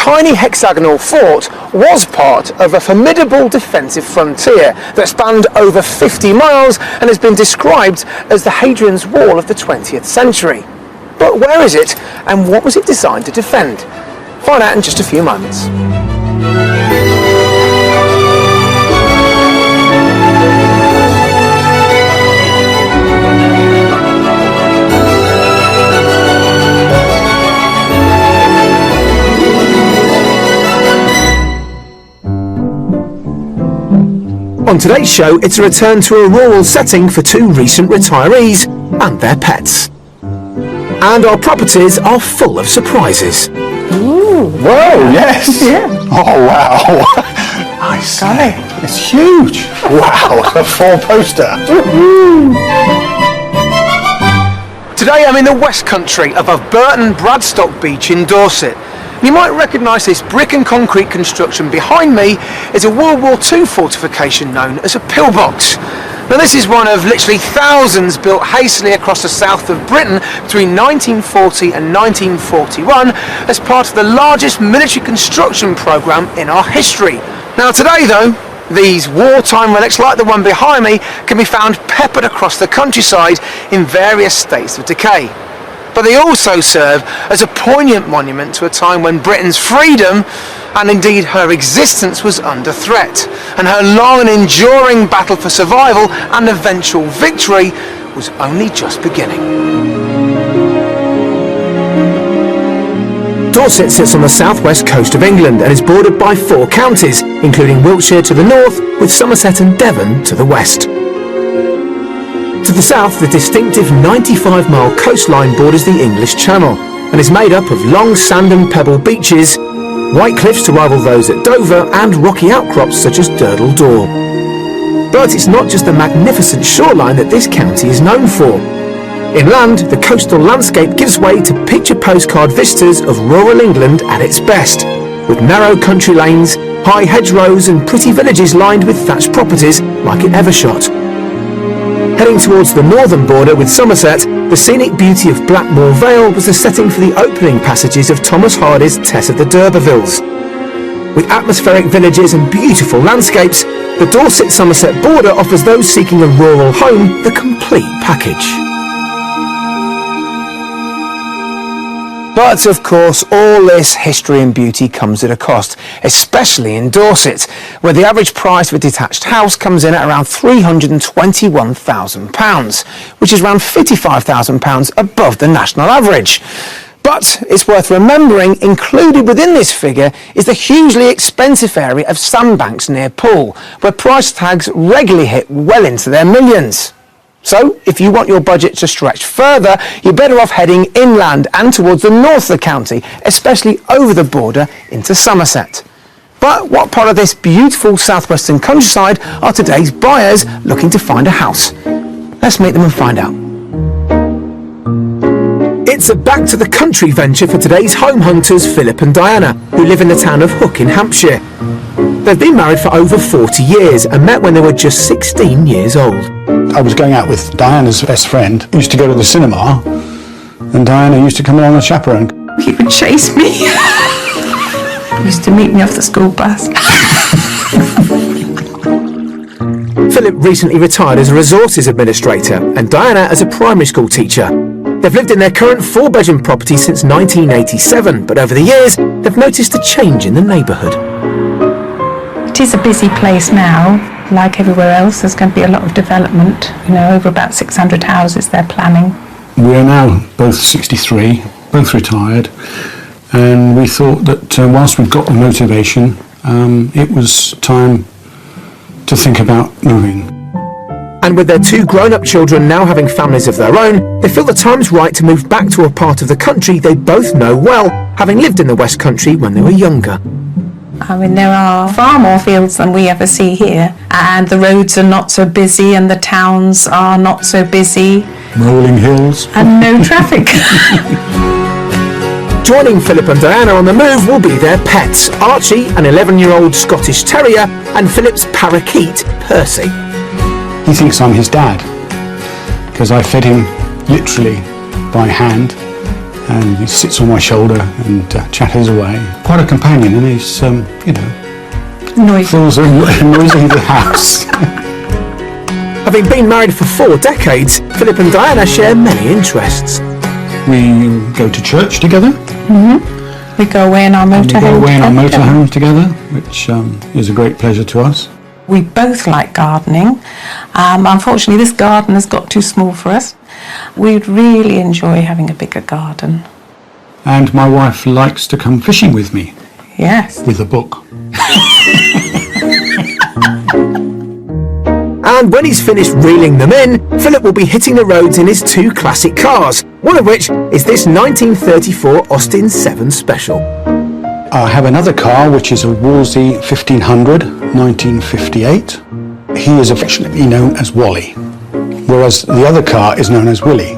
tiny hexagonal fort was part of a formidable defensive frontier that spanned over 50 miles and has been described as the Hadrian's Wall of the 20th century. But where is it, and what was it designed to defend? Find out in just a few moments. On today's show, it's a return to a rural setting for two recent retirees and their pets. And our properties are full of surprises. Ooh. Whoa, yes. Yeah. Oh, wow. I see. It's huge. Wow, a four-poster. Today I'm in the West Country above Burton Bradstock Beach in Dorset. You might recognise this brick and concrete construction behind me is a World War II fortification known as a pillbox. Now this is one of literally thousands built hastily across the south of Britain between 1940 and 1941 as part of the largest military construction programme in our history. Now today though, these wartime relics like the one behind me can be found peppered across the countryside in various states of decay. But they also serve as a poignant monument to a time when Britain's freedom, and indeed her existence, was under threat, and her long and enduring battle for survival and eventual victory was only just beginning. Dorset sits on the southwest coast of England and is bordered by 4 counties, including Wiltshire to the north, with Somerset and Devon to the west. To the south, the distinctive 95-mile coastline borders the English Channel and is made up of long sand and pebble beaches, white cliffs to rival those at Dover, and rocky outcrops such as Durdle Door. But it's not just the magnificent shoreline that this county is known for. Inland, the coastal landscape gives way to picture postcard vistas of rural England at its best, with narrow country lanes, high hedgerows and pretty villages lined with thatched properties like at Evershot. Heading towards the northern border with Somerset, the scenic beauty of Blackmore Vale was the setting for the opening passages of Thomas Hardy's Tess of the D'Urbervilles. With atmospheric villages and beautiful landscapes, the Dorset-Somerset border offers those seeking a rural home the complete package. But of course, all this history and beauty comes at a cost, especially in Dorset, where the average price of a detached house comes in at around £321,000, which is around £55,000 above the national average. But it's worth remembering, included within this figure is the hugely expensive area of Sandbanks near Poole, where price tags regularly hit well into their millions. So, if you want your budget to stretch further, you're better off heading inland and towards the north of the county, especially over the border into Somerset. But what part of this beautiful southwestern countryside are today's buyers looking to find a house? Let's meet them and find out. It's a back to the country venture for today's home hunters Philip and Diana, who live in the town of Hook in Hampshire. They've been married for over 40 years and met when they were just 16 years old. I was going out with Diana's best friend. We used to go to the cinema, and Diana used to come along as chaperone. He would chase me. He used to meet me off the school bus. Philip recently retired as a resources administrator and Diana as a primary school teacher. They've lived in their current 4-bedroom property since 1987, but over the years they've noticed a change in the neighbourhood. It is a busy place now. Like everywhere else, there's going to be a lot of development. You know, over about 600 houses they're planning. We are now both 63, both retired, and we thought that whilst we've got the motivation, it was time to think about moving. And with their 2 grown-up children now having families of their own, they feel the time's right to move back to a part of the country they both know well, having lived in the West Country when they were younger. I mean, there are far more fields than we ever see here, and the roads are not so busy and the towns are not so busy. Rolling hills. And no traffic. Joining Philip and Diana on the move will be their pets, Archie, an 11-year-old Scottish Terrier, and Philip's parakeet, Percy. He thinks I'm his dad, because I fed him literally by hand and he sits on my shoulder and chatters away. Quite a companion, and he's, Noisy. fills a noisy the house. Having been married for 4 decades, Philip and Diana share many interests. We go to church together. We go away in our We motorhome. go away in our together. motorhome together, which is a great pleasure to us. We both like gardening. Unfortunately, this garden has got too small for us. We'd really enjoy having a bigger garden. And my wife likes to come fishing with me, Yes. with a book. And when he's finished reeling them in, Philip will be hitting the roads in his 2 classic cars, one of which is this 1934 Austin 7 Special. I have another car, which is a Wolsey 1500, 1958. He is affectionately known as Wally, whereas the other car is known as Willie.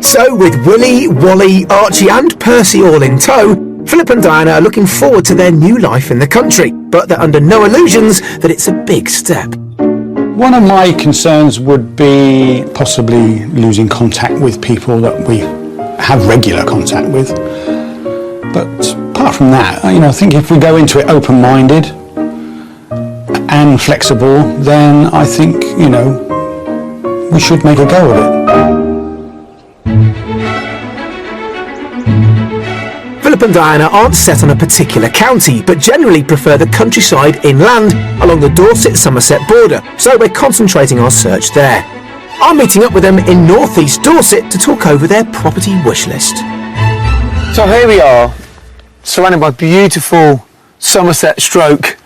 So with Willie, Wally, Archie and Percy all in tow, Philip and Diana are looking forward to their new life in the country, but they're under no illusions that it's a big step. One of my concerns would be possibly losing contact with people that we have regular contact with. But apart from that, I think if we go into it open-minded and flexible, then I think, we should make a go of it. Philip and Diana aren't set on a particular county, but generally prefer the countryside inland along the Dorset-Somerset border, so we're concentrating our search there. I'm meeting up with them in North East Dorset to talk over their property wish list. So here we are, surrounded by beautiful Somerset stroke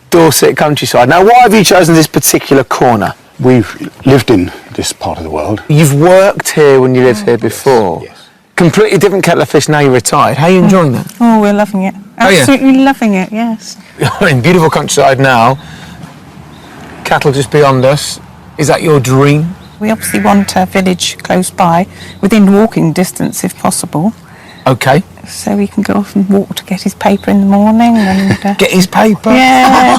Dorset countryside. Now, why have you chosen this particular corner? We've lived in this part of the world. You've worked here when you lived here before. Yes. Completely different kettle of fish now you're retired. How are you enjoying that? Oh, we're loving it. Oh, yeah. Absolutely loving it, yes. You're in beautiful countryside now. Cattle just beyond us. Is that your dream? We obviously want a village close by, within walking distance if possible, Okay. so we can go off and walk to get his paper in the morning and... Get his paper. yeah,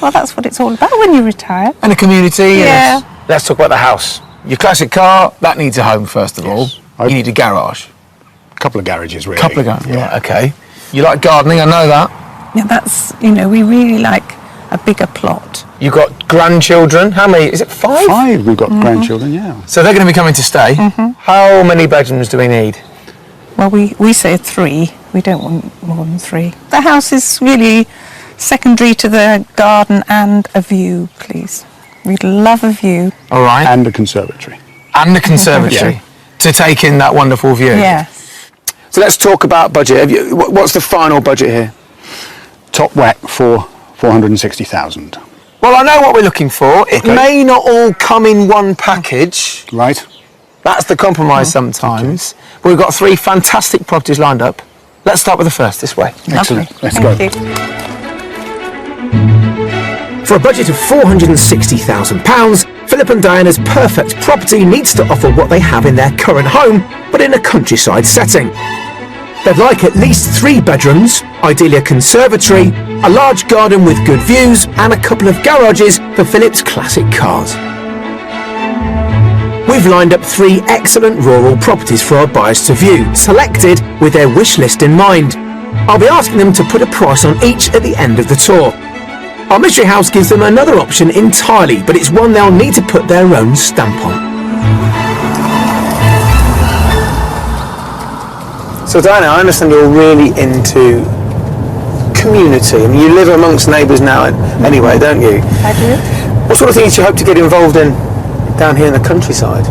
well that's what it's all about when you retire. And a community. Yeah. Yes. Let's talk about the house. Your classic car, that needs a home first of all. I- You need a garage. A couple of garages, really. Couple of garages. Yeah. Right, okay. You like gardening, I know that. Yeah, that's, we really like a bigger plot. You've got grandchildren. How many? Is it 5? 5, we've got grandchildren, yeah. So they're going to be coming to stay. How many bedrooms do we need? Well, we say 3. We don't want more than 3. The house is really secondary to the garden and a view, please. We'd love a view. All right. And a conservatory. And the conservatory. Yeah. To take in that wonderful view. Yes. So let's talk about budget. What's the final budget here? Top whack for 460,000. Well, I know what we're looking for. It Okay. may not all come in one package. Right? That's the compromise sometimes. But we've got 3 fantastic properties lined up. Let's start with the first, this way. Excellent. Lovely. Let's Thank go. you. For a budget of £460,000, Philip and Diana's perfect property needs to offer what they have in their current home, but in a countryside setting. They'd like at least 3 bedrooms, ideally a conservatory, a large garden with good views, and a couple of garages for Philip's classic cars. We've lined up 3 excellent rural properties for our buyers to view, selected with their wish list in mind. I'll be asking them to put a price on each at the end of the tour. Our mystery house gives them another option entirely, but it's one they'll need to put their own stamp on. So Diana, I understand you're really into community. I mean, you live amongst neighbours now anyway, don't you? I do. What sort of things do you hope to get involved in down here in the countryside?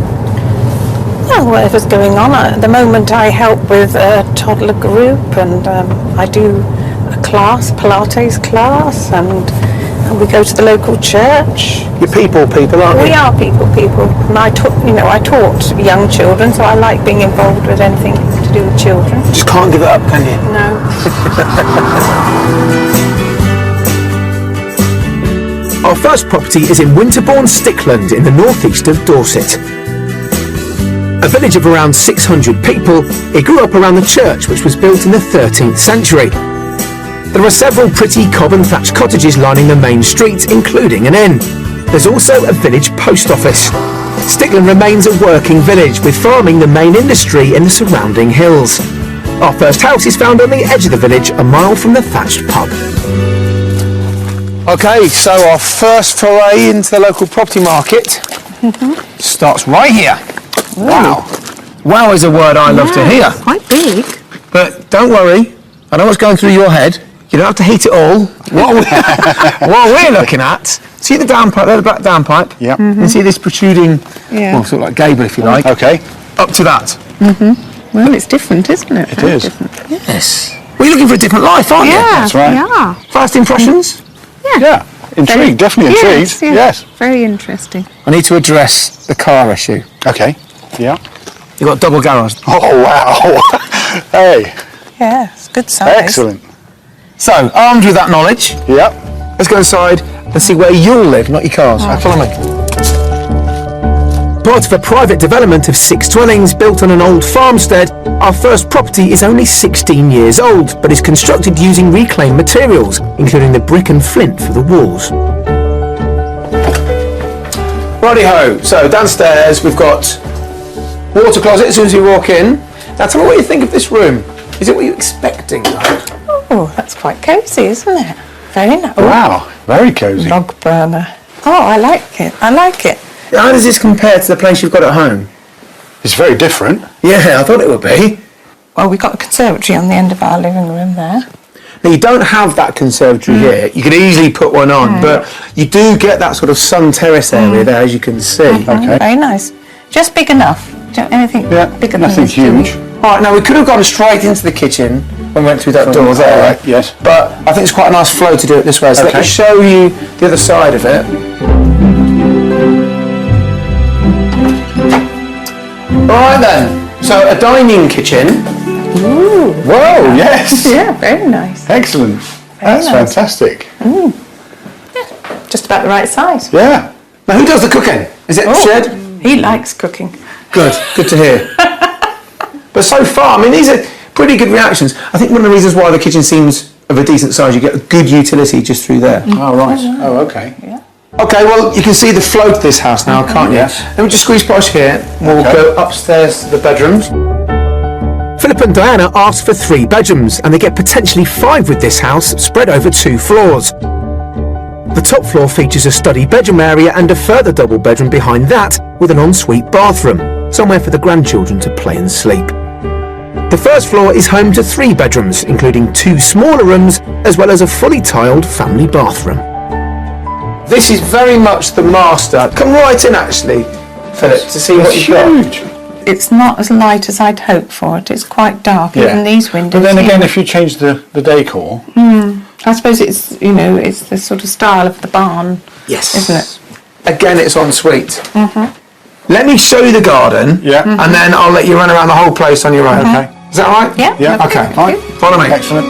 Well, whatever's going on. At the moment I help with a toddler group and I do a class, Pilates class, and we go to the local church. You're people, aren't you? We are people, and I taught young children, so I like being involved with anything to do with children. Just can't give it up, can you? No. Our first property is in Winterbourne, Stickland, in the northeast of Dorset. A village of around 600 people, it grew up around the church, which was built in the 13th century. There are several pretty cob and thatched cottages lining the main street, including an inn. There's also a village post office. Stickland remains a working village, with farming the main industry in the surrounding hills. Our first house is found on the edge of the village, a mile from the thatched pub. Okay, so our first foray into the local property market starts right here. Ooh. Wow. Wow is a word I love to hear. Quite big. But don't worry, I know what's going through your head. You don't have to heat it all. What we're looking at, see the downpipe, the black downpipe? Yeah. You see this protruding, well, sort of like gable if you like. Okay. Up to that. Well, it's different, isn't it? It is. Different. Yes. Well, you're looking for a different life, aren't you? That's right. Yeah. First impressions? Yeah. Intrigued, definitely intrigued. Yes. Very interesting. I need to address the car issue. Okay. Yeah. You've got double garage. Oh, wow. Hey. Yeah, it's good size. Excellent. So, armed with that knowledge, Yep. let's go inside and see where you'll live, not your cars. Follow me. Part of a private development of 6 dwellings built on an old farmstead, our first property is only 16 years old, but is constructed using reclaimed materials, including the brick and flint for the walls. Righty-ho, so downstairs we've got water closet as soon as you walk in. Now tell me what you think of this room. Is it what you're expecting? Oh, that's quite cosy, isn't it? Very nice. Wow. Very cosy. Log burner. Oh, I like it. I like it. How does this compare to the place you've got at home? It's very different. Yeah, I thought it would be. Well, we've got a conservatory on the end of our living room there. Now, you don't have that conservatory here. You could easily put one on, but you do get that sort of sun terrace area there, as you can see. Okay. Very nice. Just big enough. Don't anything bigger than Nothing this, do we? huge. All right, now we could have gone straight into the kitchen when we went through that door there. Right, yes. But I think it's quite a nice flow to do it this way. So let me show you the other side of it. All right then. So a dining kitchen. Ooh. Whoa, yes. Yeah, very nice. Excellent. That's nice. fantastic. Just about the right size. Yeah. Now who does the cooking? Is it Shed? He likes cooking. Good to hear. But so far, I mean, these are pretty good reactions. I think one of the reasons why the kitchen seems of a decent size, you get a good utility just through there. Oh, right. Oh, okay. Yeah. Okay, well, you can see the flow to this house now, can't you? Yes. Let me just squeeze past here. We'll go upstairs to the bedrooms. Philip and Diana asked for 3 bedrooms, and they get potentially 5 with this house, spread over 2 floors. The top floor features a study bedroom area and a further double bedroom behind that, with an ensuite bathroom, somewhere for the grandchildren to play and sleep. The first floor is home to 3 bedrooms, including 2 smaller rooms, as well as a fully tiled family bathroom. This is very much the master. Come right in, actually, Philip, to see what you've got. Huge. It's not as light as I'd hoped for it. It's quite dark, even these windows. But then again, here. if you change the decor... I suppose it's, it's the sort of style of the barn. Yes. Isn't it? Again, it's ensuite. Let me show you the garden, Yeah. and then I'll let you run around the whole place on your own. Okay. Is that all right? Yeah. Yeah. lovely, Okay, thank you. follow me. Excellent.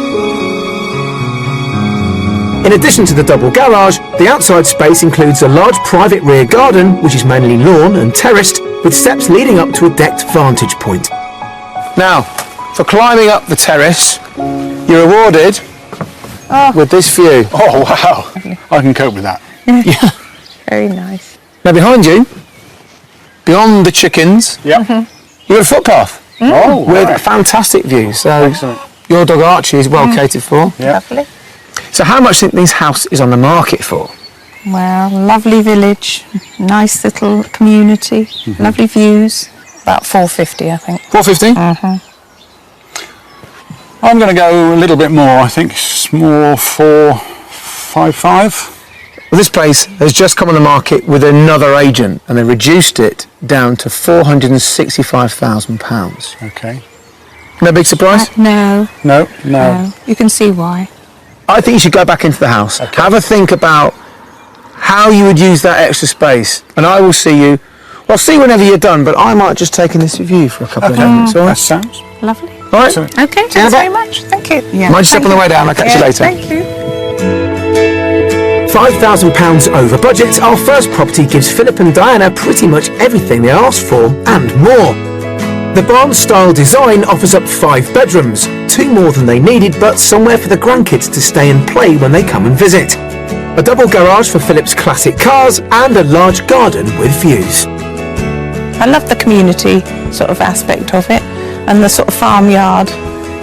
In addition to the double garage, the outside space includes a large private rear garden, which is mainly lawn and terraced, with steps leading up to a decked vantage point. Now, for climbing up the terrace, you're awarded with this view. Oh, wow. I can cope with that. Yeah. Very nice. Now behind you, beyond the chickens, Yeah. you've got a footpath Oh, with a right. fantastic view. So Excellent. your dog Archie is well catered for. Yeah. Lovely. So how much do you think this house is on the market for? Well, lovely village, nice little community, lovely views. About 450, I think. 450? I'm going to go a little bit more. I think it's more 455. Well, this place has just come on the market with another agent, and they reduced it down to £465,000. Okay. No big surprise? No, No. no. You can see why. I think you should go back into the house. Have a think about how you would use that extra space, and I will see you. Well, I'll see you whenever you're done, but I might just take in this with you for a couple of minutes. All That right? sounds. Lovely. All right? Excellent. Okay, See you in a thanks bit. very much. Thank you. Yeah, Mind yourself thank on the you. way down. I'll catch you later. Thank you. £5,000 over budget, our first property gives Philip and Diana pretty much everything they asked for and more. The barn-style design offers up 5 bedrooms, 2 more than they needed, but somewhere for the grandkids to stay and play when they come and visit. A double garage for Philip's classic cars and a large garden with views. I love the community sort of aspect of it, and the sort of farmyard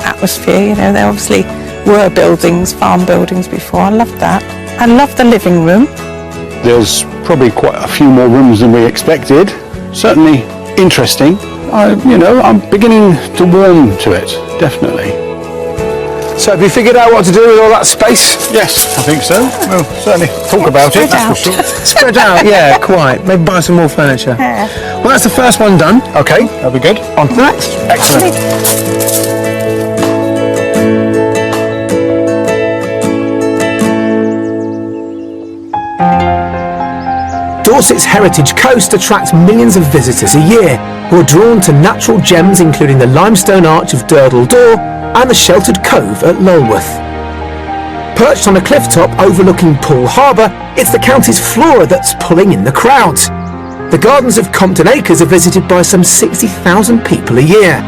atmosphere. You know, there obviously were buildings, farm buildings before. I love that. I love the living room. There's probably quite a few more rooms than we expected. Certainly interesting. I'm beginning to warm to it, definitely. So have you figured out what to do with all that space? Yes, I think so. We'll certainly talk about it, that's for sure. Spread out, yeah, quite. Maybe buy some more furniture. Yeah. Well, that's the first one done. Okay, that'll be good. On to the next. Excellent. Dorset's heritage coast attracts millions of visitors a year who are drawn to natural gems including the limestone arch of Durdle Door and the sheltered cove at Lulworth. Perched on a cliff top overlooking Poole Harbour, it's the county's flora that's pulling in the crowds. The gardens of Compton Acres are visited by some 60,000 people a year.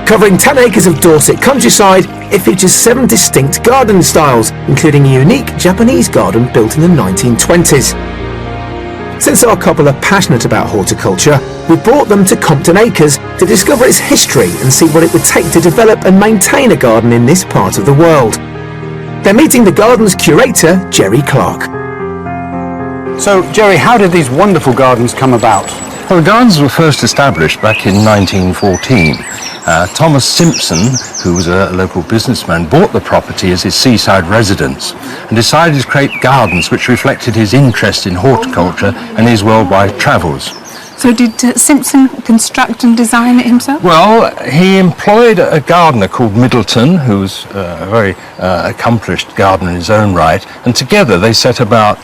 Covering 10 acres of Dorset countryside, it features 7 distinct garden styles, including a unique Japanese garden built in the 1920s. Since our couple are passionate about horticulture, we brought them to Compton Acres to discover its history and see what it would take to develop and maintain a garden in this part of the world. They're meeting the garden's curator, Jerry Clark. So, Jerry, how did these wonderful gardens come about? Well, the gardens were first established back in 1914. Thomas Simpson, who was a local businessman, bought the property as his seaside residence and decided to create gardens which reflected his interest in horticulture and his worldwide travels. So did Simpson construct and design it himself? Well, he employed a gardener called Middleton, who was a very accomplished gardener in his own right, and together they set about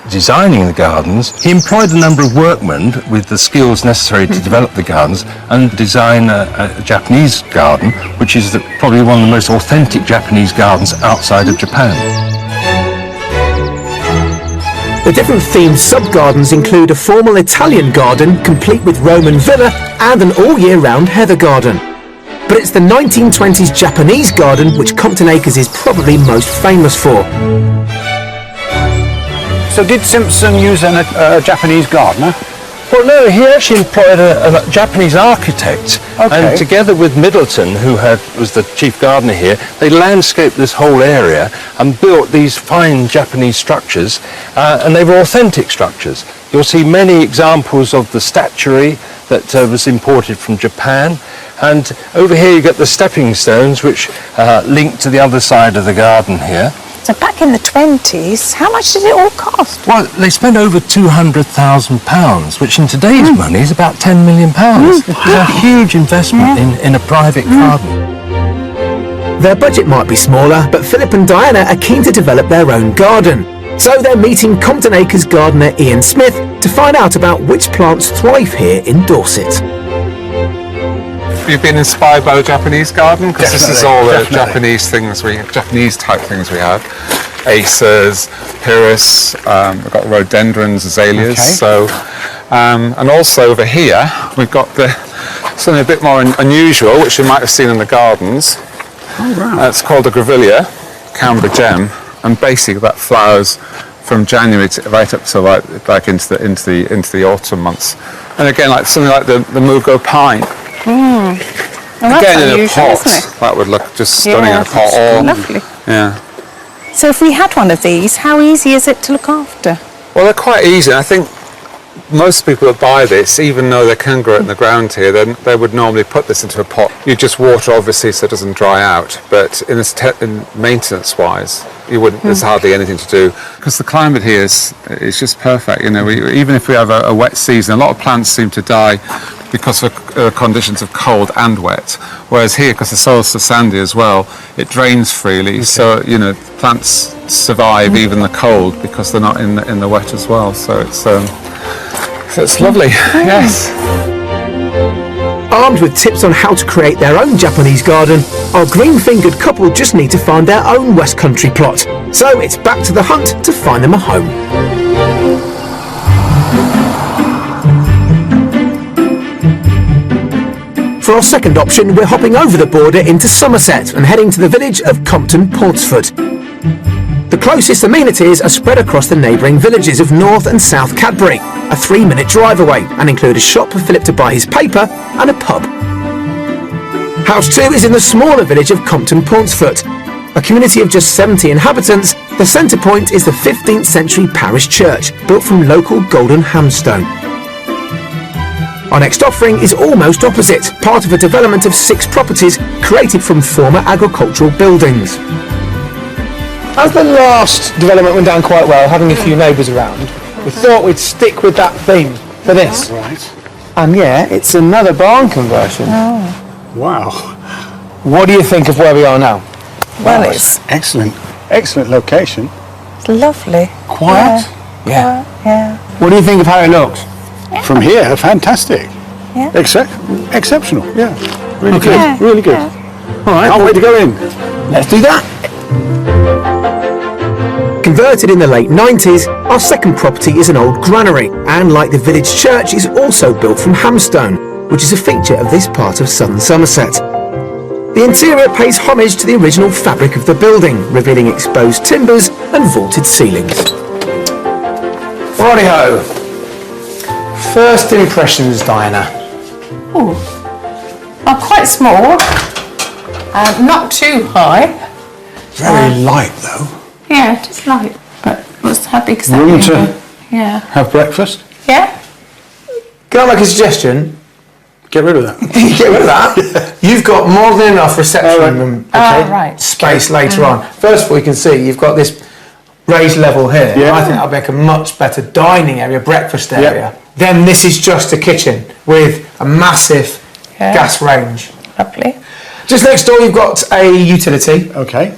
designing the gardens. He employed a number of workmen with the skills necessary to develop the gardens and design a Japanese garden, which is probably one of the most authentic Japanese gardens outside of Japan. The different themed sub-gardens include a formal Italian garden complete with Roman villa and an all-year-round heather garden. But it's the 1920s Japanese garden which Compton Acres is probably most famous for. So did Simpson use a Japanese gardener? Well, no, he actually employed a Japanese architect, Okay. and together with Middleton, who was the chief gardener here, they landscaped this whole area and built these fine Japanese structures, and they were authentic structures. You'll see many examples of the statuary that was imported from Japan, and over here you get the stepping stones which link to the other side of the garden here. So back in the 20s, how much did it all cost? Well, they spent over £200,000, which in today's money is about £10 million. It's a huge investment in a private garden. Their budget might be smaller, but Philip and Diana are keen to develop their own garden. So they're meeting Compton Acres gardener Ian Smith to find out about which plants thrive here in Dorset. You've been inspired by the Japanese garden? Because this is all the Definitely. Japanese type things we have. Acers, pyrrhus, we've got rhododendrons, azaleas. Okay. So, and also over here we've got something a bit more unusual, which you might have seen in the gardens. Oh, wow. It's called a grevillea, Canberra gem, and basically that flowers from January right up to like into the autumn months. And again, like something like the Mugo pine. Well, that's Again, in a unusual, pot, isn't it? that would look just stunning in a pot. Lovely. Yeah. So if we had one of these, how easy is it to look after? Well, they're quite easy. I think most people that buy this, even though they can grow it in the ground here, then they would normally put this into a pot. You just water, obviously, so it doesn't dry out. But in maintenance-wise, you wouldn't. There's hardly anything to do because the climate here is just perfect. You know, even if we have a wet season, a lot of plants seem to die because of conditions of cold and wet. Whereas here, because the soil's so sandy as well, it drains freely. Okay. So plants survive even the cold because they're not in the wet as well. So it's lovely. Yes. Armed with tips on how to create their own Japanese garden, our green-fingered couple just need to find their own West Country plot. So it's back to the hunt to find them a home. For our second option, we're hopping over the border into Somerset and heading to the village of Compton Portsford. The closest amenities are spread across the neighbouring villages of North and South Cadbury, a 3-minute drive away, and include a shop for Philip to buy his paper and a pub. House 2 is in the smaller village of Compton Pauncefort. A community of just 70 inhabitants, the centre point is the 15th century parish church, built from local golden hamstone. Our next offering is almost opposite, part of a development of 6 properties created from former agricultural buildings. As the last development went down quite well, having a few neighbours around, we thought we'd stick with that theme for this. Right. And yeah, it's another barn conversion. Wow. What do you think of where we are now? Well, Wow, it's excellent location. lovely. Quiet. Yeah. Yeah. What do you think of how it looks? From here, fantastic. Yeah. Exceptional. Yeah. Really Okay. good. Yeah. Really good. All right, Can't wait to go in. let's do that. Converted in the late 90s, our second property is an old granary, and like the village church, is also built from hamstone, which is a feature of this part of southern Somerset. The interior pays homage to the original fabric of the building, revealing exposed timbers and vaulted ceilings. Righty-ho. First impressions, Diana. Oh, quite small. Not too high. Very light though. Yeah, just light. But how big is that? Room to window? Yeah. have breakfast. Yeah. Can I make a suggestion? Get rid of that. Get rid of that. You've got more than enough reception room right. space later on. First of all, you can see you've got this raised level here. Yeah. I think that'll make a much better dining area, breakfast Yeah. area. Then this is just a kitchen with a massive Yeah. gas range. Lovely. Just next door, you've got a utility. Okay.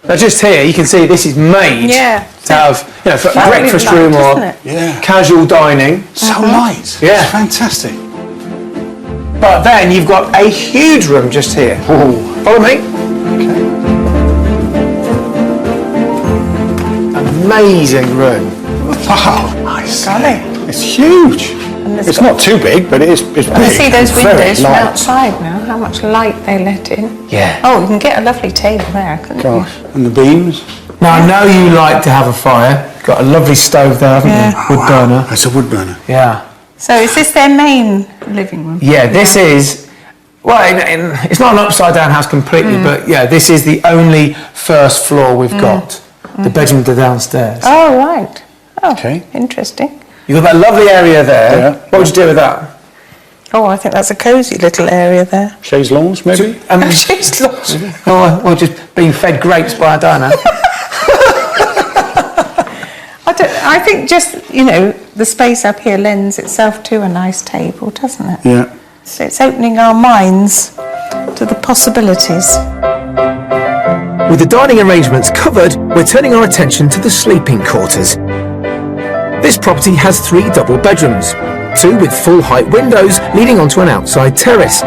Now, just here, you can see this is made Yeah. to have, for a Lovely breakfast light, room isn't or it? Yeah. casual dining. So light. Yeah. It's fantastic. But then you've got a huge room just here. Oh. Follow me. Amazing room. Wow. Nice. Stunning. It's huge. It's not too big, but it's big. You see those Very windows from light. outside now, how much light they let in. Yeah. Oh, you can get a lovely table there, couldn't Gosh. And the beams. Now, I know you like to have a fire. Got a lovely stove there, haven't Yeah. you? Wood burner. It's a wood burner. Yeah. you? So is this their main living room? Yeah, this is... Well, it's not an upside-down house completely, but yeah, this is the only first floor we've got. The bedroom to downstairs. Oh, right. Oh, Okay. interesting. You've got that lovely area there. Yeah. What would you do with that? Oh, I think that's a cosy little area there. Chaise lawns, maybe? She's lost. Oh, well, just being fed grapes by Diana. I think just, the space up here lends itself to a nice table, doesn't it? Yeah. So it's opening our minds to the possibilities. With the dining arrangements covered, we're turning our attention to the sleeping quarters. This property has 3 double bedrooms, 2 with full-height windows leading onto an outside terrace.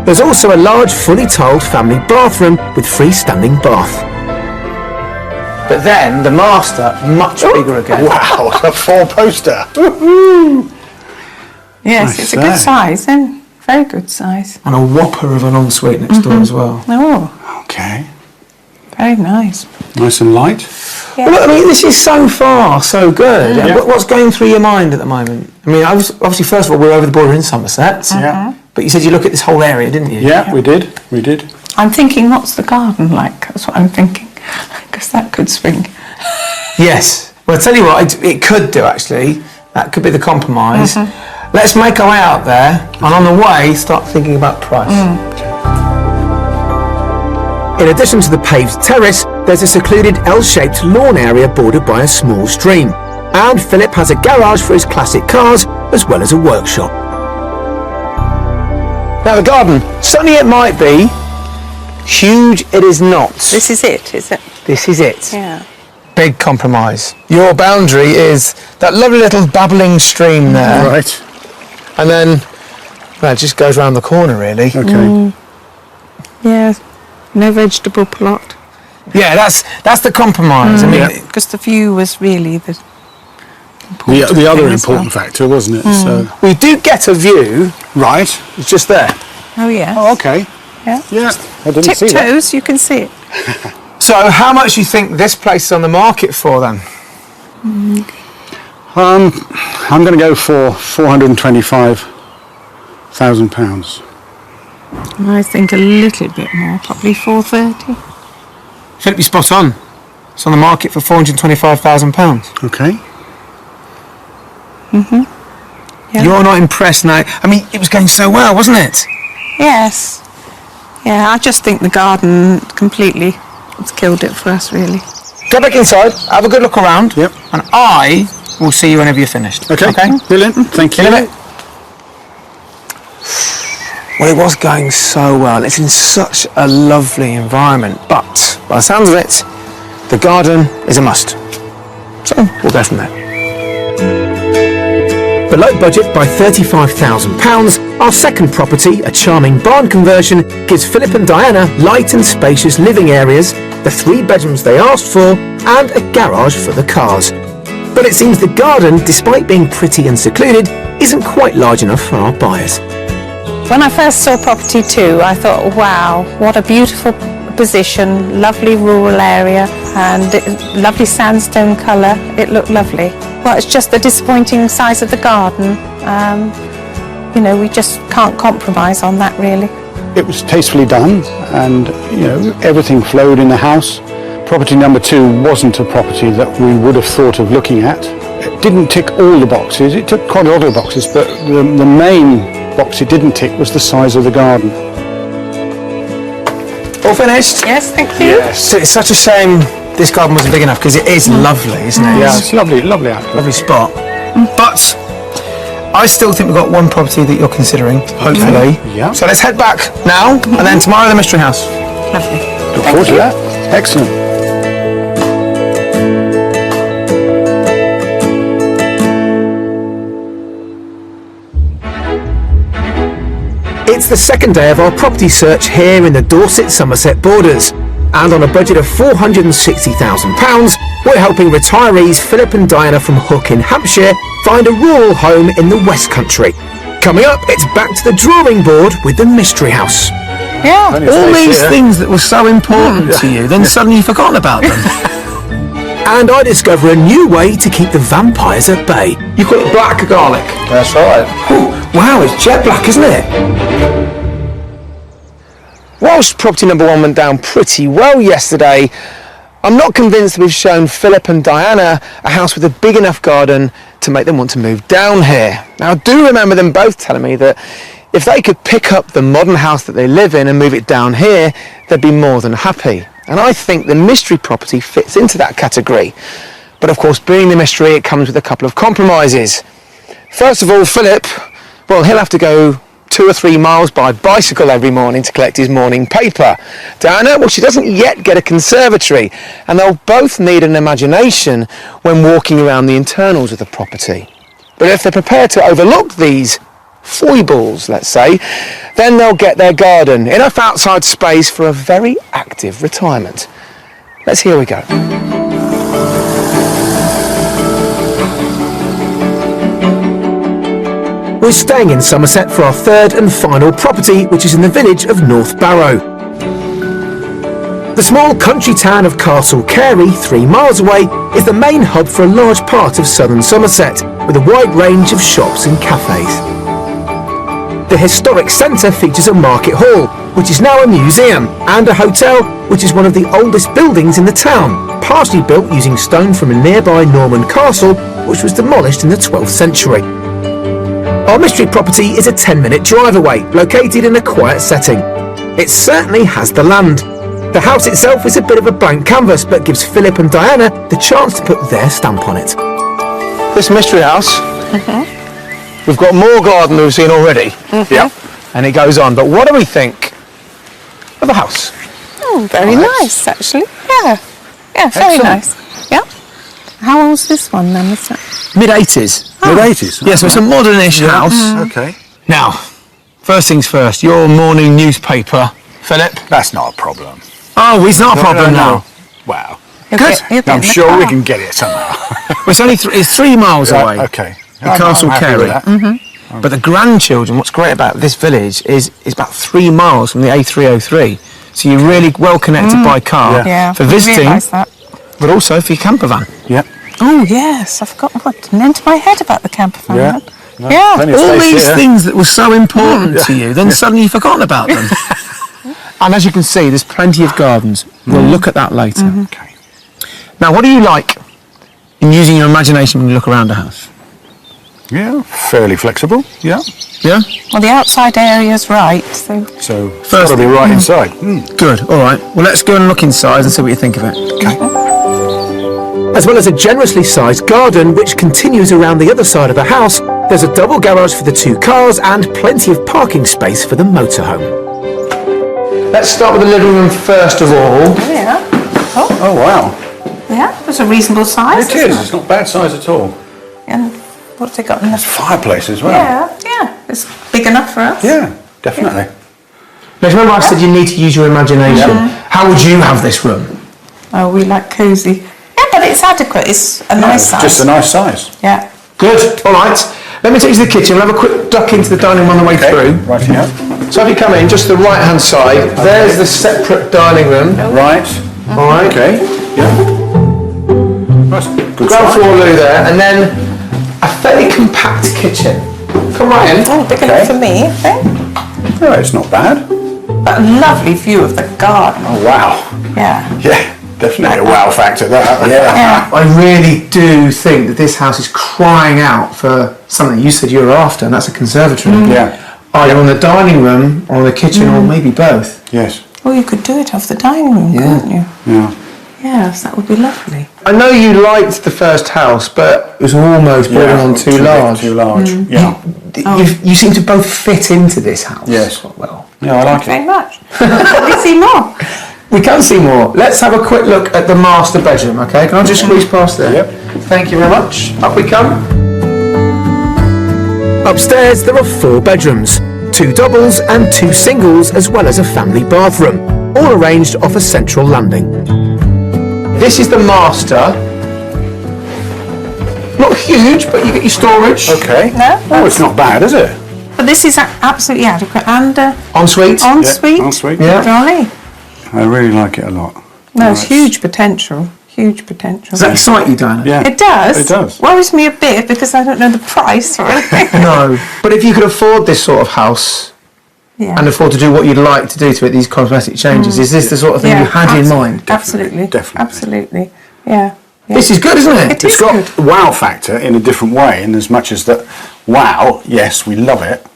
There's also a large, fully tiled family bathroom with freestanding bath. But then the master, much bigger again. Wow, a 4-poster. Yes, Nice it's a good there. size, then. Very good size. And a whopper of an ensuite next door as well. Oh, Okay. very nice. Nice and light. Yeah. Well, I mean, this is so far so good. Yeah. What's going through your mind at the moment? I mean, obviously, first of all, we're over the border in Somerset. Yeah. But you said you look at this whole area, didn't you? Yeah, we did. We did. I'm thinking, what's the garden like? That's what I'm thinking. Because that could swing. Yes. Well, I'll tell you what, it could do, actually. That could be the compromise. Let's make our way out there, and on the way, start thinking about price. In addition to the paved terrace, there's a secluded L-shaped lawn area bordered by a small stream. And Philip has a garage for his classic cars, as well as a workshop. Now the garden, sunny it might be, huge it is not. This is it, is it? This is it. Yeah. Big compromise. Your boundary is that lovely little babbling stream there. Right. And then, well, it just goes round the corner, really. Okay. Yeah. No vegetable plot. Yeah, that's the compromise. I mean, Because the view was really the The other thing as well. important factor, wasn't it? So, we do get a view. right. It's just there. Oh, yes. Oh, okay. Yeah. Yeah, I didn't see that. Tiptoes, you can see it. So, how much do you think this place is on the market for then? I'm going to go for £425,000. I think a little bit more, probably 430. Philip, you're spot on. It's on the market for £425,000. Okay. Yeah. You're not impressed now. I mean, it was going so well, wasn't it? Yes. Yeah, I just think the garden completely has killed it for us, really. Go back inside, have a good look around. Yep. And I will see you whenever you're finished. Okay. Brilliant. Thank you. In a bit. Well, it was going so well. It's in such a lovely environment, but by the sounds of it, the garden is a must. So we'll go from there. Below budget by £35,000, our second property, a charming barn conversion, gives Philip and Diana light and spacious living areas, the 3 bedrooms they asked for, and a garage for the cars. But it seems the garden, despite being pretty and secluded, isn't quite large enough for our buyers. When I first saw property 2, I thought, wow, what a beautiful position, lovely rural area, and lovely sandstone colour. It looked lovely. Well, it's just the disappointing size of the garden. You know, we just can't compromise on that, really. It was tastefully done, and everything flowed in the house. Property number 2 wasn't a property that we would have thought of looking at. It didn't tick all the boxes. It took quite a lot of boxes, but the main box it didn't tick was the size of the garden. All finished? Yes, thank you. Yes. It's such a shame this garden wasn't big enough because it is lovely, isn't it? Yeah, it's lovely outlook. Lovely spot. But I still think we've got one property that you're considering, hopefully. Yeah. So let's head back now, and then tomorrow the Mystery House. Lovely. Look forward to that. Excellent. It's the second day of our property search here in the Dorset-Somerset borders, and on a budget of £460,000, we're helping retirees Philip and Diana from Hook in Hampshire find a rural home in the West Country. Coming up, it's back to the drawing board with the Mystery House. Yeah. All these things that were so important to you, then suddenly you've forgotten about them. And I discover a new way to keep the vampires at bay. You call it black garlic? That's right. Ooh, wow, it's jet black, isn't it? Whilst property number 1 went down pretty well yesterday, I'm not convinced that we've shown Philip and Diana a house with a big enough garden to make them want to move down here. Now, I do remember them both telling me that if they could pick up the modern house that they live in and move it down here, they'd be more than happy. And I think the mystery property fits into that category. But of course, being the mystery, it comes with a couple of compromises. First of all, Philip, well, he'll have to go 2 or 3 miles by bicycle every morning to collect his morning paper. Diana, well, she doesn't yet get a conservatory, and they'll both need an imagination when walking around the internals of the property. But if they're prepared to overlook these foibles, let's say, then they'll get their garden, enough outside space for a very active retirement. Let's hear we go. We're staying in Somerset for our third and final property, which is in the village of North Barrow. The small country town of Castle Carey, 3 miles away, is the main hub for a large part of southern Somerset, with a wide range of shops and cafes. The historic centre features a market hall, which is now a museum, and a hotel, which is one of the oldest buildings in the town, partially built using stone from a nearby Norman castle, which was demolished in the 12th century. Our mystery property is a 10-minute drive away, located in a quiet setting. It certainly has the land. The house itself is a bit of a blank canvas, but gives Philip and Diana the chance to put their stamp on it. This mystery house, we've got more garden than we've seen already. Yep. And it goes on, but what do we think of the house? Oh, very nice, actually. Yeah. Yeah, very Excellent. nice. Yeah. How old's this one then? Is that? Mid-80s. Mid-80s? Yeah, so it's a modern-ish house. Okay. Now, first things first, your morning newspaper, Philip. That's not a problem. Oh, it's not a problem now. Wow. You'll Good. You'll I'm in the sure we car. can get it somehow. Well, it's only it's 3 miles away. Okay. The Castle I'm happy with Carey. that. But the grandchildren, what's great about this village is about 3 miles from the A303. So you're really well connected by car Yeah. for I visiting, realise that. but also for your camper van. Yep. Oh yes, I forgot what didn't enter my head about the camper van. Yeah. No, Yeah. plenty of All space these here. things that were so important to you, then suddenly you've forgotten about them. And as you can see, there's plenty of gardens. We'll look at that later. Okay. Now, what do you like in using your imagination when you look around a house? Yeah, fairly flexible. Yeah. Yeah? Well, the outside area's right, so So it's First- got to be right inside. Good, all right. Well, let's go and look inside and see what you think of it. Okay. As well as a generously sized garden which continues around the other side of the house, there's a double garage for the 2 cars and plenty of parking space for the motorhome. Let's start with the living room first of all. yeah, Oh wow. yeah, it's a reasonable size. It is. It's not bad size at all. And what's it got in the? Fireplace as well. Yeah, it's big enough for us. Yeah, definitely. Now, remember I said you need to use your imagination. How would you have this room? Oh, we like cosy. Yeah, but it's adequate. It's a nice It's size. just a nice size. Yeah. Good, all right. Let me take you to the kitchen. We'll have a quick duck into the dining room on the way through. Right here. So if you come in, just the right-hand side, there's the separate dining room. Right. All right. Okay. Yeah. That's good Ground size. floor loo there, and then a fairly compact kitchen. Come right in. Oh, big enough for me, I think. Oh, it's not bad. But a lovely view of the garden. Oh wow. Yeah. Yeah, definitely a wow factor that. Yeah. I really do think that this house is crying out for something you said you were after, and that's a conservatory. Yeah. Either on the dining room, or the kitchen, or maybe both. Yes. Well, you could do it off the dining room, couldn't you? Yeah. Yes, that would be lovely. I know you liked the first house, but it was almost bordering on too big, large. Too large. Yeah. You seem to both fit into this house. Yes. quite well. Yeah, I like it. Very much. Let me see more. We can see more. Let's have a quick look at the master bedroom, okay? Can I just squeeze past there? Yep. Thank you very much. Up we come. Upstairs there are 4 bedrooms, 2 doubles and 2 singles, as well as a family bathroom, all arranged off a central landing. This is the master. Not huge, but you get your storage. Okay. No, Oh, it's not bad, is it? But this is absolutely adequate. And Ensuite. ensuite. Yeah, ensuite. Yeah. Jolly. I really like it a lot. No, it's Nice. huge potential. Huge potential. Does that excite you, Diana? Yeah. It does. It does. Worries me a bit because I don't know the price or anything. No. But if you could afford this sort of house Yeah. and afford to do what you'd like to do to it, these cosmetic changes, is this the sort of thing you had in mind? Absolutely. Definitely. Absolutely. Yeah. Yeah. This is good, isn't it? It It's is got good. a wow factor in a different way, in as much as that, wow, yes, we love it,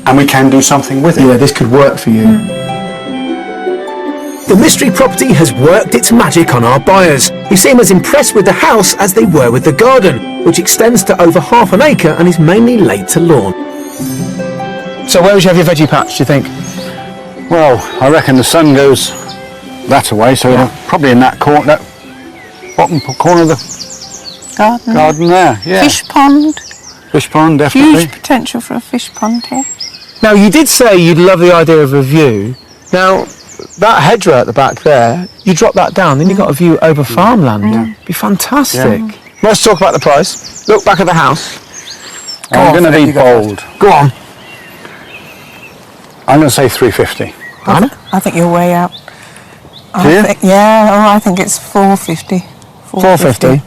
and we can do something with it. Yeah, this could work for you. The mystery property has worked its magic on our buyers, who seem as impressed with the house as they were with the garden, which extends to over half an acre and is mainly laid to lawn. So where would you have your veggie patch, do you think? Well, I reckon the sun goes that away, so probably in that corner, that bottom corner of the Garden. garden there. Yeah. Fish pond. Fish pond, definitely. Huge potential for a fish pond here. Now, you did say you'd love the idea of a view. Now, that hedgerow at the back there, you drop that down, then you've got a view over farmland. It'd be fantastic. Let's talk about the price. Look back at the house. I'm going to Philip, be you go bold. Go on. I'm going to say 350. Anna? I think you're way out. Do you? I think it's 450. 450.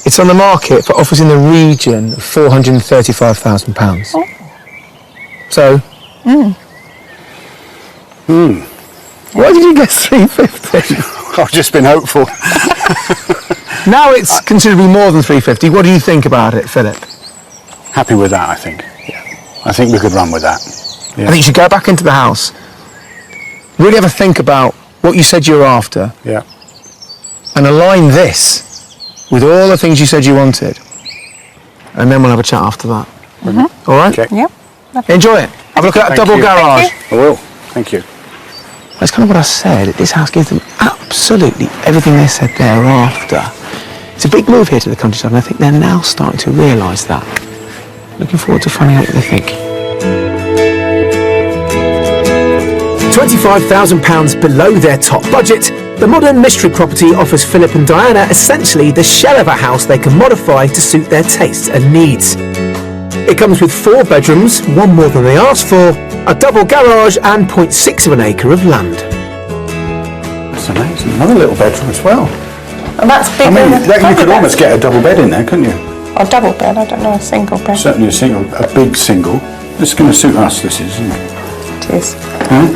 It's on the market for offers in the region of £435,000. Oh. So. Why did you get 350? I've just been hopeful. Now it's considerably more than 350. What do you think about it, Philip? Happy with that, I think. I think we could run with that. I think you should go back into the house. Really have a think about what you said you were after Yeah. and align this with all the things you said you wanted. And then we'll have a chat after that. All right? Okay. Yep. Enjoy it. Have a look at that Thank double you. garage. Thank I will. Thank you. That's kind of what I said. This house gives them absolutely everything they said they're after. It's a big move here to the countryside, and I think they're now starting to realise that. Looking forward to finding out what they think. £25,000 below their top budget, the modern mystery property offers Philip and Diana essentially the shell of a house they can modify to suit their tastes and needs. It comes with 4 bedrooms, one more than they asked for, a double garage and 0.6 of an acre of land. That's amazing. Another little bedroom as well. And that's bigger I mean, than you could almost get a double bed in there, couldn't you? a double bed, I don't know, a single bed. Certainly a big single. This is going to suit us, this is, isn't it? It is. Huh?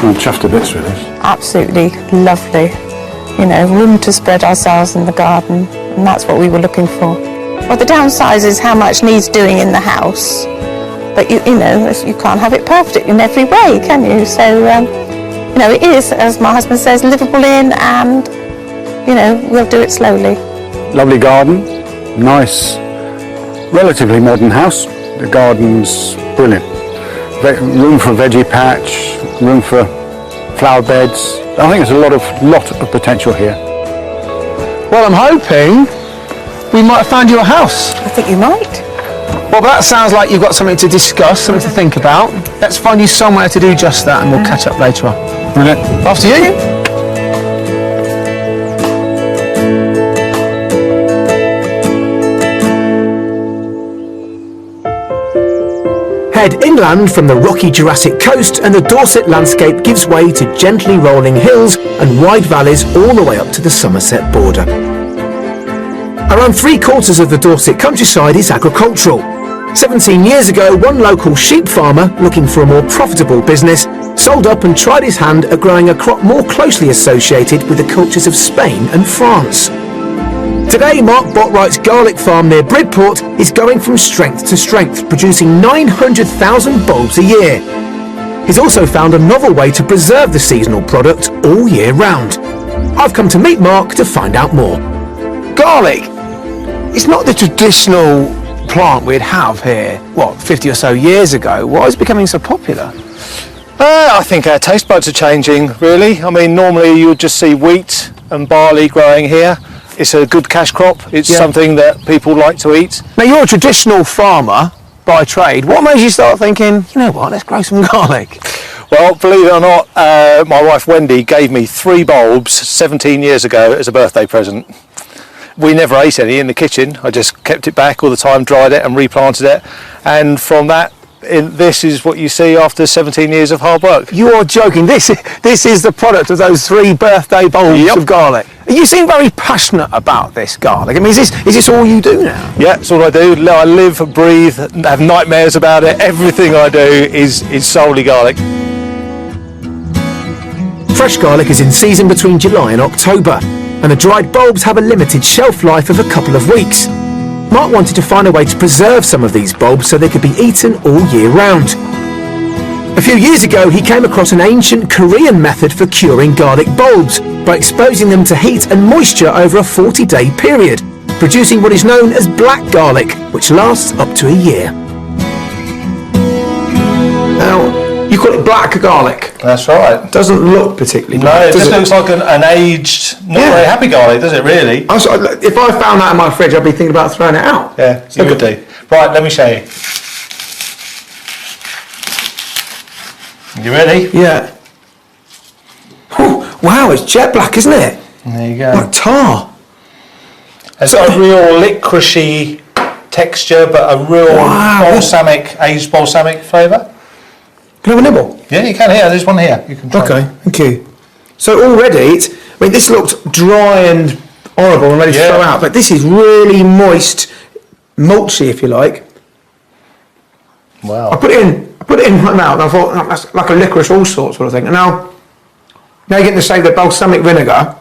I'm chuffed to bits with this. Absolutely lovely. You know, room to spread ourselves in the garden, and that's what we were looking for. Well, the downside is how much needs doing in the house, but you know, you can't have it perfect in every way, can you? So, you know, it is, as my husband says, livable in, and, you know, we'll do it slowly. Lovely garden, nice, relatively modern house. The garden's brilliant. Room for a veggie patch, room for flower beds. I think there's a lot of potential here. Well, I'm hoping we might have found you a house. I think you might. Well, that sounds like you've got something to discuss, something to think about. Let's find you somewhere to do just that, and we'll catch up later on. Brilliant. After you. Head inland from the rocky Jurassic coast and the Dorset landscape gives way to gently rolling hills and wide valleys all the way up to the Somerset border. Around 3/4 of the Dorset countryside is agricultural. 17 years ago, one local sheep farmer, looking for a more profitable business, sold up and tried his hand at growing a crop more closely associated with the cultures of Spain and France. Today, Mark Botwright's garlic farm near Bridport is going from strength to strength, producing 900,000 bulbs a year. He's also found a novel way to preserve the seasonal product all year round. I've come to meet Mark to find out more. Garlic, it's not the traditional plant we'd have here, what, 50 or so years ago. Why is it becoming so popular? I think our taste buds are changing, really. I mean, normally you would just see wheat and barley growing here. It's a good cash crop. It's something that people like to eat. Now, you're a traditional farmer by trade. What made you start thinking, you know what, let's grow some garlic? Well, believe it or not, my wife Wendy gave me 3 bulbs 17 years ago as a birthday present. We never ate any in the kitchen. I just kept it back all the time, dried it and replanted it. And from that, this is what you see after 17 years of hard work. You're joking. This is the product of those 3 birthday bulbs of garlic. You seem very passionate about this garlic. I mean, is this all you do now? Yeah, it's all I do. I live, breathe, have nightmares about it. Everything I do is solely garlic. Fresh garlic is in season between July and October, and the dried bulbs have a limited shelf life of a couple of weeks. Mark wanted to find a way to preserve some of these bulbs so they could be eaten all year round. A few years ago, he came across an ancient Korean method for curing garlic bulbs by exposing them to heat and moisture over a 40-day period, producing what is known as black garlic, which lasts up to a year. Now, you call it black garlic. That's right. Doesn't look particularly black. No, it just looks like an aged, not very happy garlic, does it really? If I found that in my fridge, I'd be thinking about throwing it out. Yeah, you would do. Right, let me show you. You ready? Yeah. Oh, wow, it's jet black, isn't it? There you go. Like tar. It's got a real licoricey texture, but a real aged balsamic flavour. Can I have a nibble? Yeah, you can. Here, there's one here. You can try. Okay, thank you. So already, this looked dry and horrible and ready to throw out, but this is really moist, mulchy, if you like. Wow. I put it in right now, and I thought, oh, that's like a licorice all sorts sort of thing. And now you get to save the balsamic vinegar,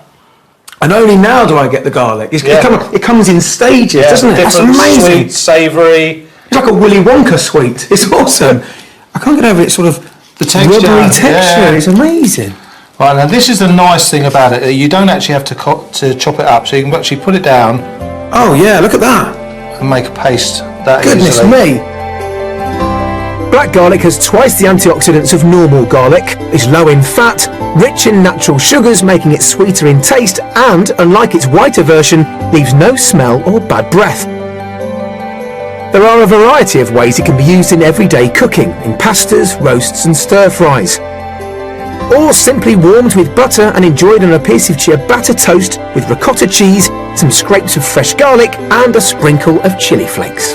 and only now do I get the garlic. It comes in stages, doesn't it? That's amazing. Sweet, savoury. It's like a Willy Wonka sweet. It's awesome. I can't get over it, sort of the texture. Rubbery texture. It's amazing. Right, now this is the nice thing about it. You don't actually have to chop it up, so you can actually put it down. Oh yeah, look at that. And make a paste that Goodness easily. me. Black garlic has twice the antioxidants of normal garlic, is low in fat, rich in natural sugars making it sweeter in taste, and, unlike its whiter version, leaves no smell or bad breath. There are a variety of ways it can be used in everyday cooking, in pastas, roasts and stir-fries. Or simply warmed with butter and enjoyed on a piece of ciabatta toast with ricotta cheese, some scrapes of fresh garlic and a sprinkle of chili flakes.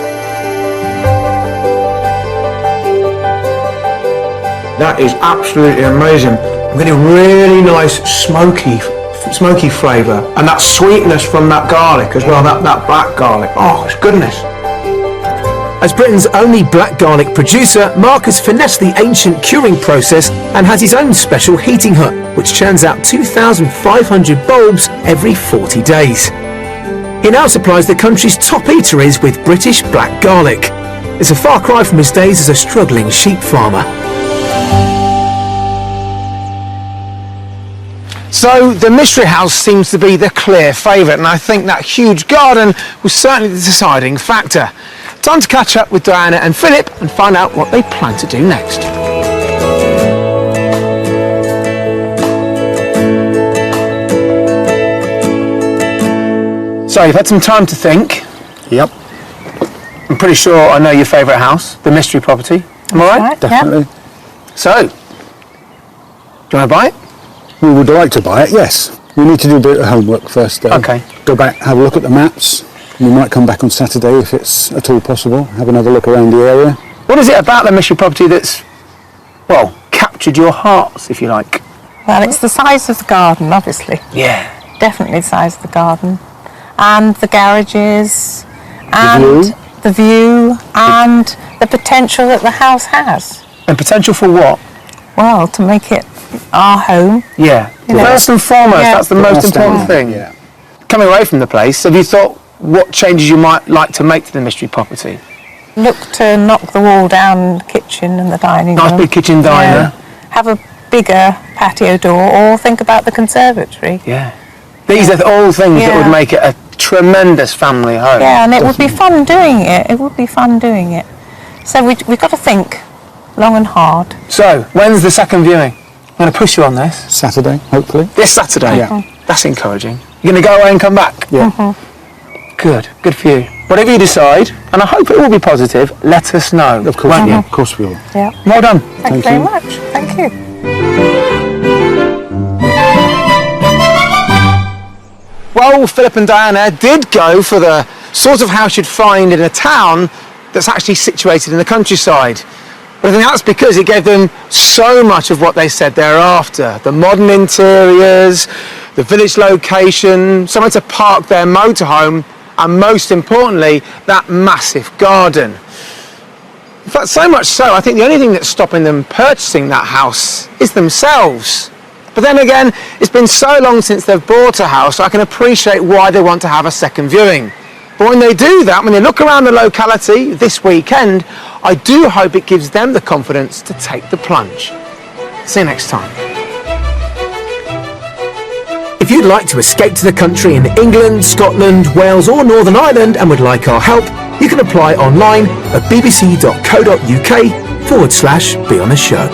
That is absolutely amazing. I'm getting really nice smoky smoky flavour, and that sweetness from that garlic as well, that black garlic. Oh, it's goodness. As Britain's only black garlic producer, Mark has finessed the ancient curing process and has his own special heating hut, which churns out 2,500 bulbs every 40 days. He now supplies the country's top eateries with British black garlic. It's a far cry from his days as a struggling sheep farmer. So the mystery house seems to be the clear favourite, and I think that huge garden was certainly the deciding factor. Time to catch up with Diana and Philip and find out what they plan to do next. So you've had some time to think. Yep, I'm pretty sure I know your favourite house, the mystery property. Am I right? definitely. So, do you want to buy it? We would like to buy it, yes. We need to do a bit of homework first, though. Okay. Go back, have a look at the maps. We might come back on Saturday if it's at all possible, have another look around the area. What is it about the mystery property that's, well, captured your hearts, if you like? Well, it's the size of the garden, obviously. Yeah. Definitely the size of the garden. And the garages, and the view, and the potential that the house has. And potential for what? Well, to make it our home. Yeah. You know. First and foremost, Yeah. that's the most important thing. Yeah. Coming away from the place, have you thought what changes you might like to make to the mystery property? Look to knock the wall down, the kitchen and the dining room. Nice big kitchen diner. Have a bigger patio door, or think about the conservatory. Yeah. These are all things that would make it a tremendous family home. Yeah, and it would be fun doing it. It would be fun doing it. So we've got to think long and hard. So, when's the second viewing? I'm going to push you on this. Saturday, hopefully. This Saturday? Yeah. That's encouraging. You're going to go away and come back? Yeah. Good for you. Whatever you decide, and I hope it will be positive, let us know. Of course, won't you? of course we will. Yeah. Well done. Thank you very much. Thank you. Well, Philip and Diana did go for the sort of house you'd find in a town that's actually situated in the countryside. But I think that's because it gave them so much of what they said they're after. The modern interiors, the village location, somewhere to park their motorhome, and most importantly, that massive garden. In fact, so much so, I think the only thing that's stopping them purchasing that house is themselves. But then again, it's been so long since they've bought a house, I can appreciate why they want to have a second viewing. But when they do that, when they look around the locality this weekend, I do hope it gives them the confidence to take the plunge. See you next time. If you'd like to escape to the country in England, Scotland, Wales or Northern Ireland and would like our help, you can apply online at bbc.co.uk/be on the show.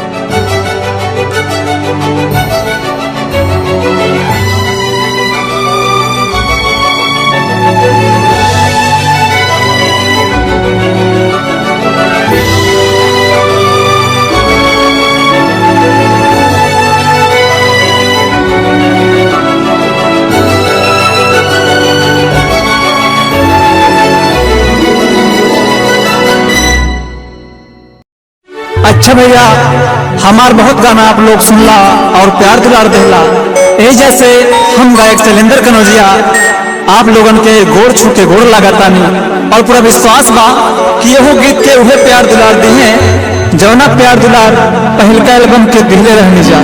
अच्छा भैया, हमार बहुत गाना आप लोग सुनला और प्यार दुलार देला। यही जैसे हम गायक शैलेंद्र कनौजिया आप लोगन के गोड़ छू के गोड़ लगातानी और पूरा विश्वास बा कि यहो गीत के उहे प्यार दुलार दिए जौना प्यार दुलार पहलका एल्बम के दिले रहने जा।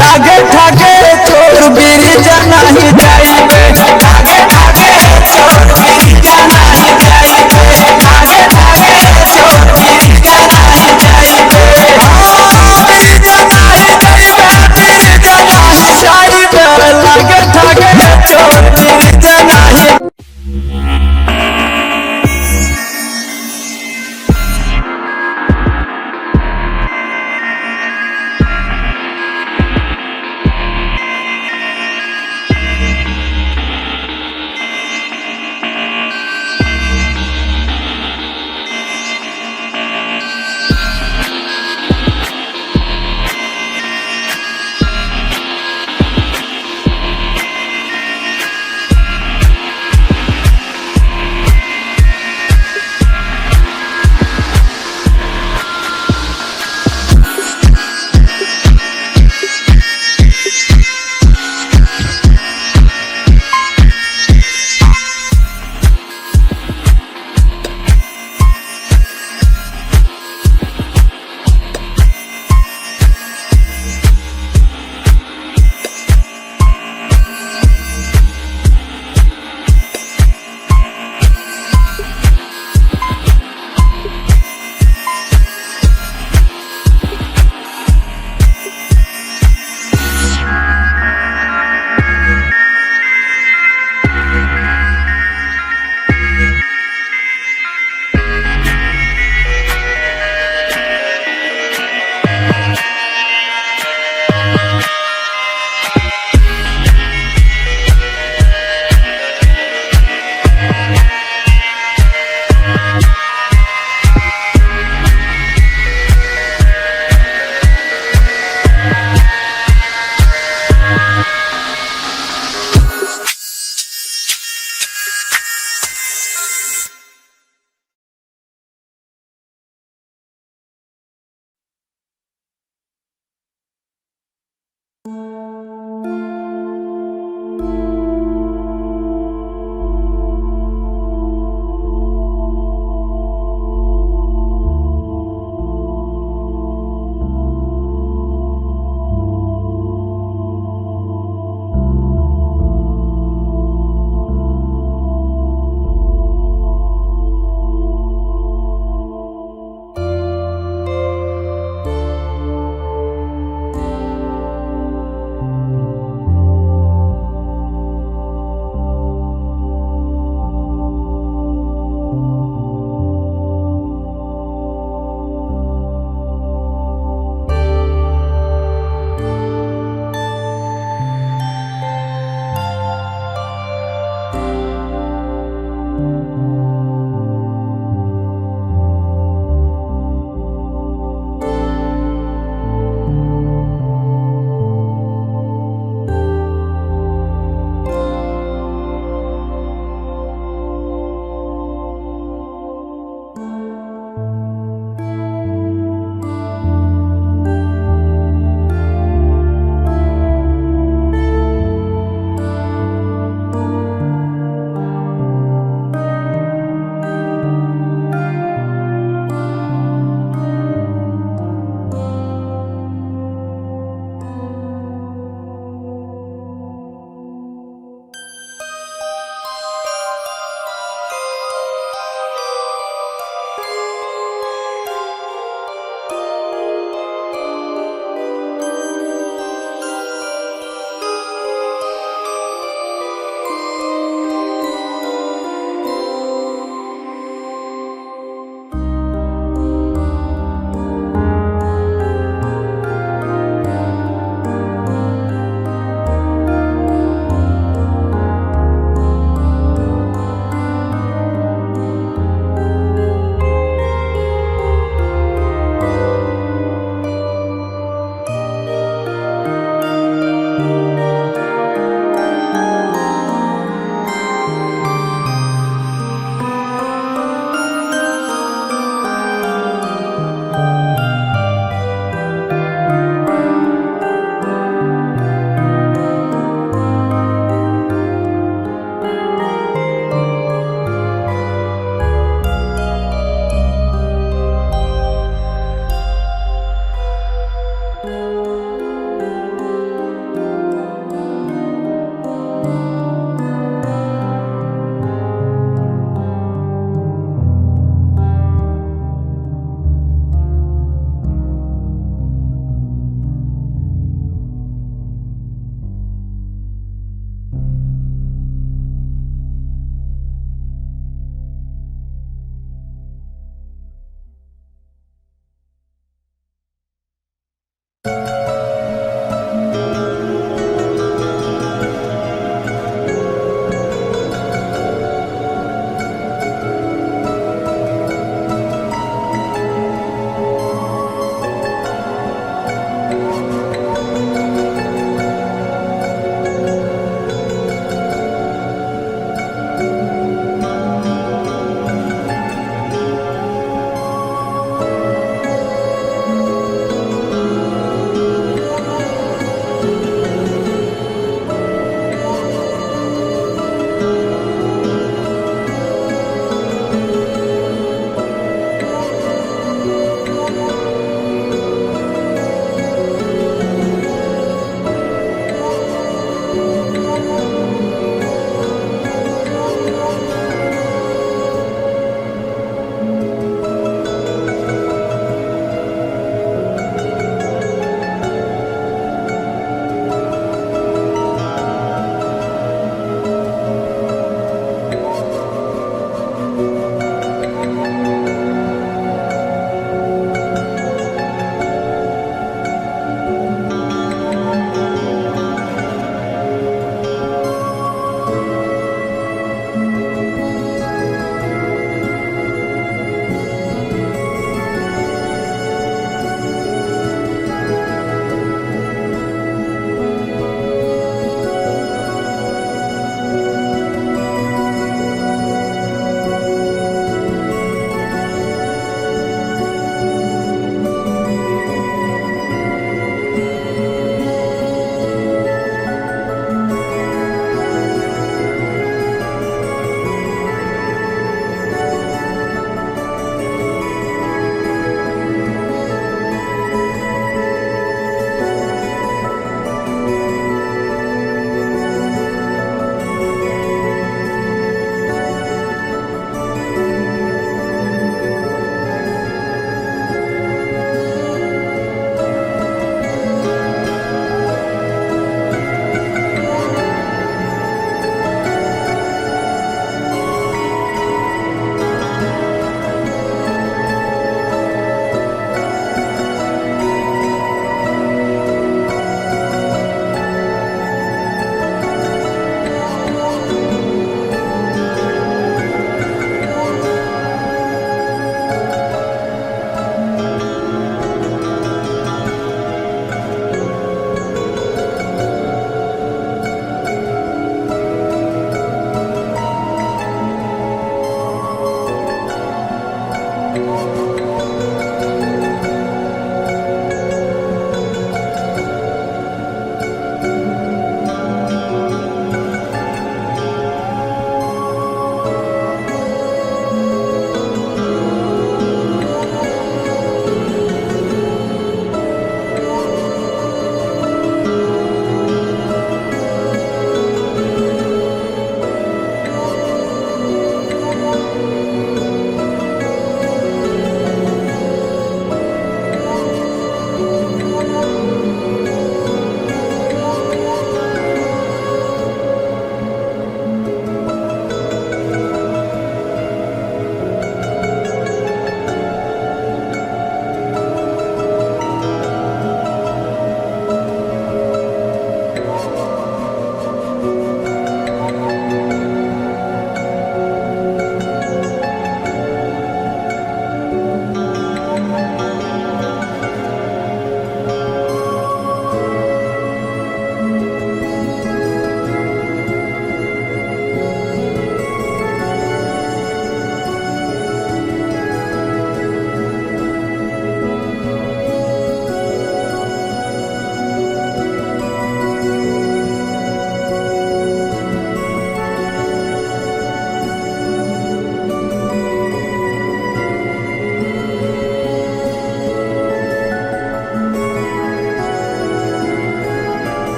लागे ठाके छोड़ बिरी जाना ही जाइबे, लागे ठाके छोड़ बिरी जाना ही जाइबे, लागे ठाके छोड़ बिरी